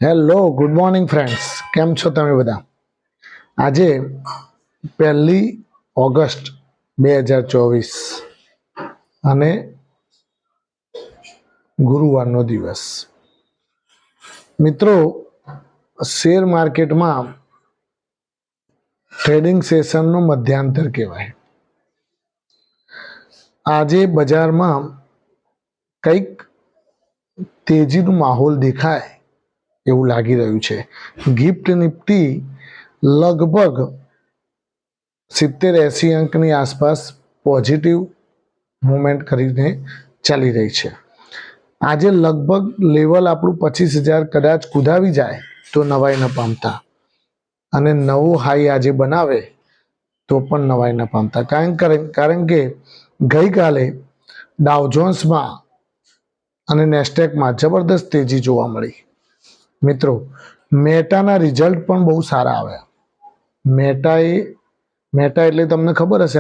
Hello, good morning friends. કેમ છો તમે બધા? આજે 1 ઓગસ્ટ 2024 અને ગુરુવારનો દિવસ. મિત્રો, શેર માર્કેટમાં ટ્રેડિંગ સેશનનો મધ્યાંતર કહેવાય. આજે બજારમાં કંઈક તેજીનો માહોલ દેખાય એવું લાગી રહ્યું છે. ગિફ્ટ નિફ્ટી લગભગ 70-80 અંકની આસપાસ પોઝિટિવ મુવમેન્ટ કરીને ચાલી રહી છે. આજે લગભગ લેવલ આપણું 25,000 કદાચ કુદાવી જાય તો નવાઈ ન પામતા, અને નવો હાઈ આજે બનાવે તો પણ નવાઈ ન પામતા. કારણ કે ગઈકાલે ડાઉ જોન્સમાં અને નેસ્ડેકમાં જબરદસ્ત તેજી જોવા મળી. મિત્રો, મેટાના રિઝલ્ટ પણ બહુ સારા આવ્યા. મેટા એટલે તમને ખબર હશે,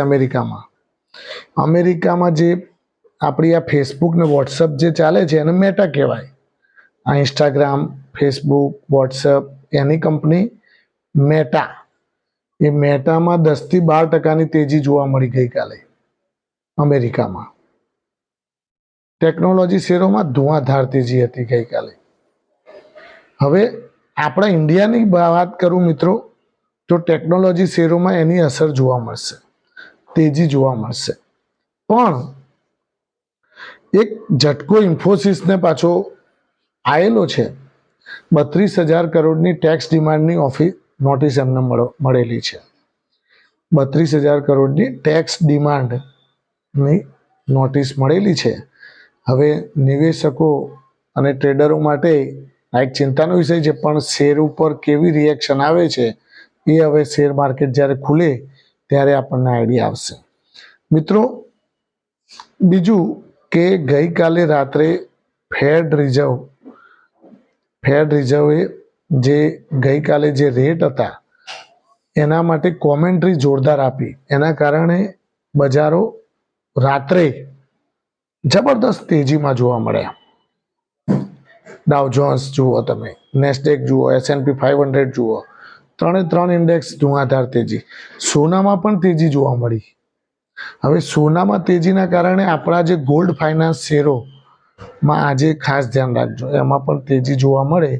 અમેરિકામાં જે આપણી આ ફેસબુક ને વોટ્સઅપ જે ચાલે છે એને મેટા કહેવાય. આ ઇન્સ્ટાગ્રામ, ફેસબુક, વોટ્સઅપ એની કંપની મેટા. એ મેટામાં 10-12% તેજી જોવા મળી ગઈકાલે અમેરિકામાં. ટેકનોલોજી શેરોમાં ધુઆધાર તેજી હતી ગઈકાલે. હવે આપણા ઇન્ડિયાની વાત કરું મિત્રો, તો ટેકનોલોજી શેરોમાં એની અસર જોવા મળશે, તેજી જોવા મળશે. પણ એક ઝટકો ઇન્ફોસિસને પાછો આવેલો છે. 32,000 કરોડની ટેક્સ ડિમાન્ડની નોટિસ એમને મળેલી છે. 32,000 કરોડની ટેક્સ ડિમાન્ડની નોટિસ મળેલી છે. હવે નિવેશકો અને ટ્રેડરો માટે આ એક ચિંતાનો વિષય છે, પણ શેર ઉપર કેવી રિએક્શન આવે છે એ હવે શેર માર્કેટ જ્યારે ખુલે ત્યારે આપણને આઈડિયા આવશે. મિત્રો, બીજું કે ગઈકાલે રાત્રે ફેડ રિઝર્વે જે ગઈકાલે જે રેટ હતા એના માટે કોમેન્ટ્રી જોરદાર આપી. એના કારણે બજારો રાત્રે જબરદસ્ત તેજીમાં જોવા મળ્યા. ડાઉ જોન્સ જુઓ, તમે નેસ્ડેક જુઓ, S&P 500 જુઓ, 3 ઇન્ડેક્સ ધુઆધાર તેજી. સોનામાં પણ તેજી જોવા મળી. હવે સોનામાં તેજીના કારણે આપણા જે ગોલ્ડ ફાઇનાન્સ શેરોમાં આજે ખાસ ધ્યાન રાખજો, એમાં પણ તેજી જોવા મળે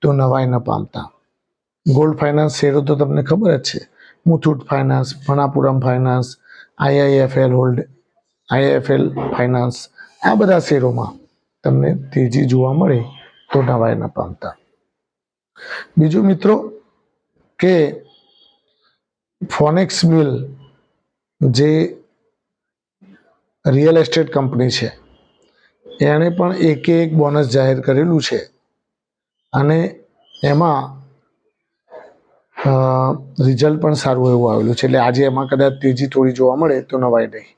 તો નવાઈ ન પામતા. ગોલ્ડ ફાઇનાન્સ શેરો તો તમને ખબર જ છે, Muthoot finance, Manappuram finance, IIFL finance, આ બધા શેરોમાં તમને તેજી જોવા મળે તો નવાઈ ન પામતા. બીજું મિત્રો કે ફોનેક્સ મિલ જે રિયલ એસ્ટેટ કંપની છે એણે પણ એક બોનસ જાહેર કરેલું છે, અને એમાં રિઝલ્ટ પણ સારું એવું આવેલું છે. એટલે આજે એમાં કદાચ તેજી થોડી જોવા મળે તો નવાઈ નહીં.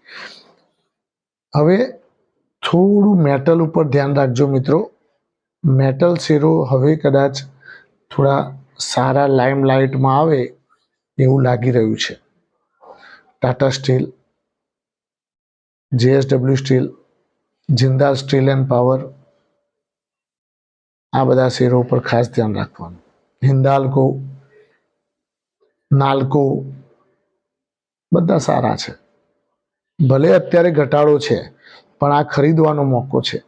હવે થોડું મેટલ ઉપર ધ્યાન રાખજો મિત્રો. મેટલ શેરો હવે કદાચ થોડા સારા લાઇમલાઇટમાં આવે એવું લાગી રહ્યું છે. Tata steel, JSW steel, Jindal steel end power, આ બધા શેરો ઉપર ખાસ ધ્યાન રાખવાનું. હિન્દાલ્કો, નાલ્કો બધા સારા છે. ભલે અત્યારે ઘટાડો છે, પણ આ ખરીદવાનો મોકો છે.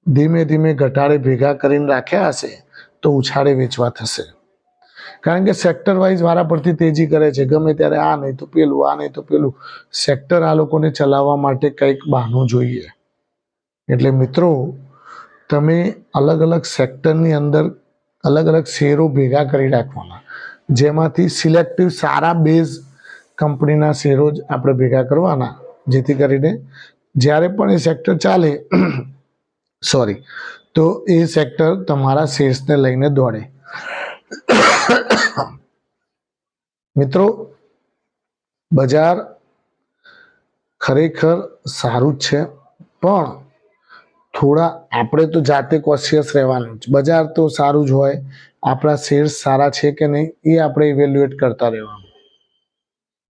ધીમે ધીમે ઘટાડે ભેગા કરીને રાખ્યા હશે તો ઉછાળે વેચવા થશે. કારણ કે સેક્ટર વાઇઝ વારા પડતી તેજી કરે છે. ગમે ત્યારે આ નહીં તો પેલું, આ નહીં તો પેલું. સેક્ટર આ લોકોને ચલાવવા માટે કંઈક બહાનું જોઈએ. એટલે મિત્રો, તમે અલગ અલગ સેક્ટરની અંદર અલગ અલગ શેરો ભેગા કરી રાખવાના, જેમાંથી સિલેક્ટિવ સારા બેઝ કંપનીના શેરો જ આપણે ભેગા કરવાના, જેથી કરીને જ્યારે પણ એ સેક્ટર ચાલે તો એ સેક્ટર તમારા શેર્સને લઈને દોડે. મિત્રો, બજાર ખરેખર સારું જ છે, પણ થોડા આપણે તો જાતે કોશિયસ રહેવાનું જ. બજાર તો સારું જ હોય, આપણા શેર્સ સારા છે કે નહીં એ આપણે ઇવેલ્યુએટ કરતા રહેવાનું.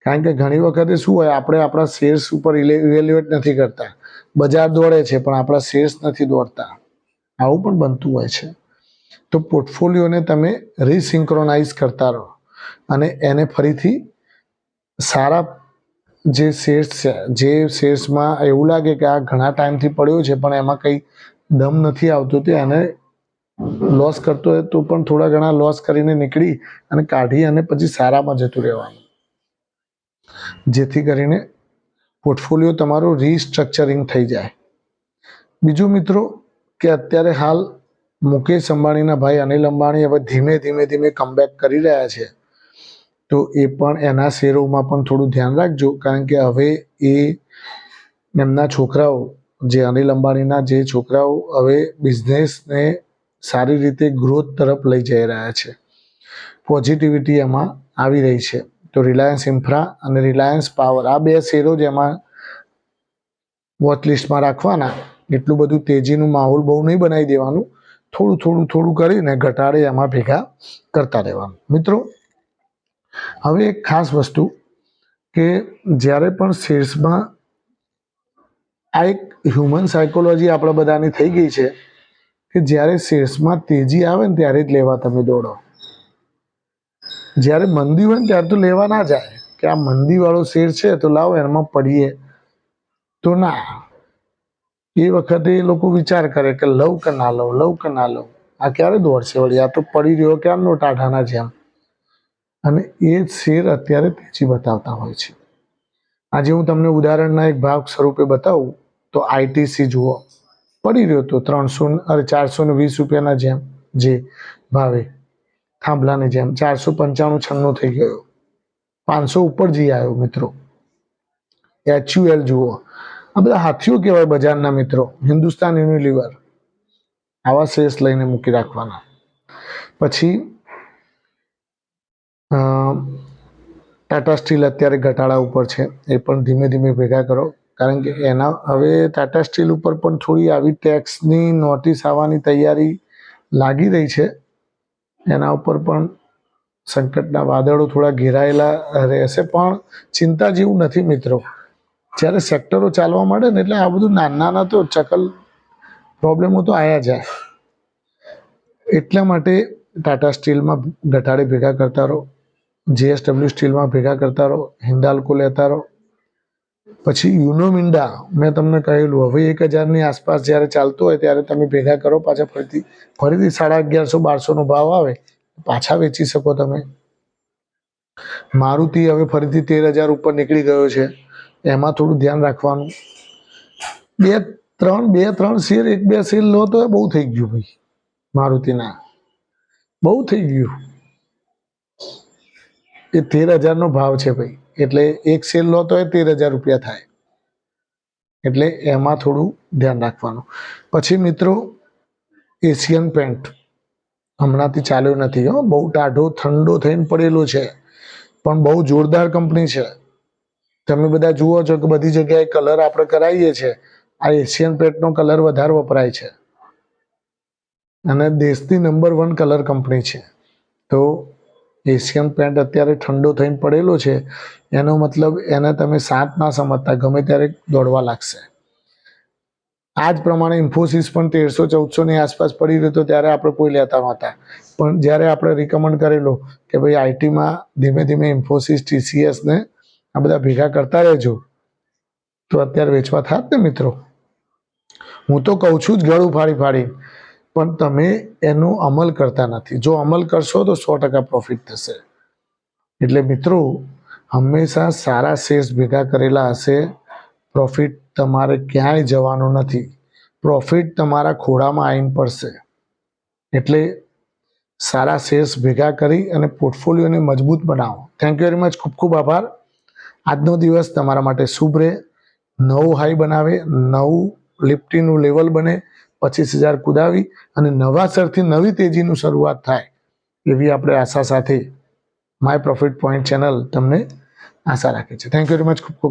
કારણ કે ઘણી વખતે શું હોય, આપણે આપણા શેર્સ ઉપર ઇવેલ્યુએટ નથી કરતા, બજાર દોડે છે પણ આપણા શેર્સ નથી દોડતા. આવું પણ બનતું હોય છે. તો પોર્ટફોલિયોને તમે રિસિંક્રોનાઇઝ કરતા રહો અને એને ફરીથી સારા જે શેર્સ છે, જે શેર્સમાં એવું લાગે કે આ ઘણા ટાઈમથી પડ્યો છે પણ એમાં કંઈ દમ નથી આવતો, તો એને લોસ કરતો હોય તો પણ થોડા ઘણા લોસ કરીને નીકળી અને કાઢી અને પછી સારામાં જતું રહેવાનું, જેથી કરીને પોર્ટફોલિયો તમારું રીસ્ટ્રક્ચરિંગ થઈ જાય. બીજું મિત્રો કે અત્યારે હાલ મુકેશ અંબાણીના ભાઈ અનિલ અંબાણી હવે ધીમે ધીમે કમબેક કરી રહ્યા છે, તો એ પણ એના શેરોમાં પણ થોડું ધ્યાન રાખજો, કારણ કે હવે એમના છોકરાઓ જે અનિલ અંબાણીના જે છોકરાઓ હવે બિઝનેસને સારી રીતે ગ્રોથ તરફ લઈ જઈ રહ્યા છે. પોઝિટિવિટી એમાં આવી રહી છે. તો રિલાયન્સ ઇન્ફ્રા અને રિલાયન્સ પાવર આ બે શેરો જ એમાં વોચ લિસ્ટમાં રાખવાના. એટલું બધું તેજીનું માહોલ બહુ નહીં બનાવી દેવાનું, થોડું કરીને ઘટાડે એમાં ભેગા કરતા રહેવાનું. મિત્રો હવે એક ખાસ વસ્તુ કે જ્યારે પણ શેર્સમાં આ એક હ્યુમન સાયકોલોજી આપણા બધાની થઈ ગઈ છે કે જ્યારે શેર્સમાં તેજી આવે ને ત્યારે જ લેવા તમે દોડો. જ્યારે મંદી હોય ને ત્યારે તો લેવા ના જાય કે આ મંદીવાળો શેર છે તો લાવો એમાં પડીએ, તો ના, એ વખતે એ લોકો વિચાર કરે કે લઉં કે ના લઉં, આ ક્યારે દોડશે વળી, આ તો પડી રહ્યો ક્યારનો ટાઢાના જેમ. અને એ શેર અત્યારે તેજી બતાવતા હોય છે. આજે હું તમને ઉદાહરણના એક ભાગ સ્વરૂપે બતાવું તો આઈટીસી જુઓ, પડી રહ્યો તો 420 રૂપિયાના જેમ જે ભાવે થાંભલાની જેમ 495-96 થઈ ગયો, 500 ઉપર જઈ આવ્યો મિત્રો. HUL જુઓ, આ બધા હાથીઓ કહેવાય બજારના મિત્રો. હિન્દુસ્તાન યુનિલિવર, આવા શેર્સ લઈને મૂકી રાખવાના. પછી ટાટા સ્ટીલ અત્યારે ઘટાડા ઉપર છે, એ પણ ધીમે ધીમે ભેગા કરો, કારણ કે એના હવે ટાટા સ્ટીલ ઉપર પણ થોડી આવી ટેક્સની નોટિસ આવવાની તૈયારી લાગી રહી છે. એના ઉપર પણ સંકટના વાદળો થોડા ઘેરાયેલા રહેશે, પણ ચિંતા જેવું નથી મિત્રો. જ્યારે સેક્ટરો ચાલવા માંડે ને એટલે આ બધું નાના તો પ્રોબ્લેમો તો આવ્યા જાય. એટલા માટે ટાટા સ્ટીલમાં ઘટાડે ભેગા કરતા રહો, JSW સ્ટીલમાં ભેગા કરતા રહો, હિન્દાલ્કો લેતા રહો. પછી યુનો મિન્ડા મેં તમને કહેલું હવે 1000ની આસપાસ જ્યારે ચાલતો હોય ત્યારે તમે ભેગા કરો, પાછા ફરીથી 1150-1200 નો ભાવ આવે પાછા વેચી શકો તમે. મારુતિ હવે ફરીથી 13000 ઉપર નીકળી ગયો છે, એમાં થોડું ધ્યાન રાખવાનું. બે ત્રણ શેર, 1-2 શેર લો તો બહુ થઈ ગયું ભાઈ, મારુતિના બહુ થઈ ગયું. એ 13000 ભાવ છે ભાઈ, એટલે એક શેર લો તો 13000 રૂપિયા થાય, એટલે એમાં થોડું ધ્યાન રાખવાનું. પછી મિત્રો એશિયન પેન્ટ હમણાંથી ચાલ્યો નથી, બહુ ટાઢો ઠંડો થઈને પડેલો છે, પણ બહુ જોરદાર કંપની છે. તમે બધા જુઓ છો કે બધી જગ્યાએ કલર આપણે કરાવીએ છીએ, આ એશિયન પેન્ટનો કલર વધારે વપરાય છે અને દેશની નંબર 1 કલર કંપની છે. તો એશિયન પેન્ટ અત્યારે ઠંડો થઈને પડેલો છે, એનો મતલબ એને તમે શાંત ના સમજતા, ગમે ત્યારે દોડવા લાગશે. આ જ પ્રમાણે ઇન્ફોસિસ પણ 1300-1400 ની આસપાસ પડી રહ્યો હતો ત્યારે આપણે કોઈ લેતા નહોતા, પણ જ્યારે આપણે રિકમેન્ડ કરેલો કે ભાઈ આઈટીમાં ધીમે ધીમે ઇન્ફોસિસ, TCS ને આ બધા ભેગા કરતા રહેજો, તો અત્યારે વેચવા થાત ને મિત્રો. હું તો કહું છું જ ગળું ફાડી, પણ તમે એનો અમલ કરતા નથી. જો અમલ કરશો તો 100% પ્રોફિટ થશે. એટલે મિત્રો હંમેશા સારા શેર્સ ભેગા કરેલા હશે, પ્રોફિટ તમારે ક્યાંય જવાનું નથી, પ્રોફિટ તમારા ખોળામાં આવીને પડશે. એટલે સારા શેર્સ ભેગા કરી અને પોર્ટફોલિયોને મજબૂત બનાવો. Thank you very much. ખૂબ ખૂબ આભાર. આજનો દિવસ તમારા માટે શુભ રહે, નવું હાઈ બનાવે, નવું નિફ્ટીનું લેવલ બને, 25000 કુદાવી અને નવાસરથી નવી તેજીનું શરૂઆત થાય એવી આપણે આશા સાથે માય પ્રોફિટ પોઈન્ટ ચેનલ તમને આશા રાખે છે. Thank you very much. ખૂબ ખૂબ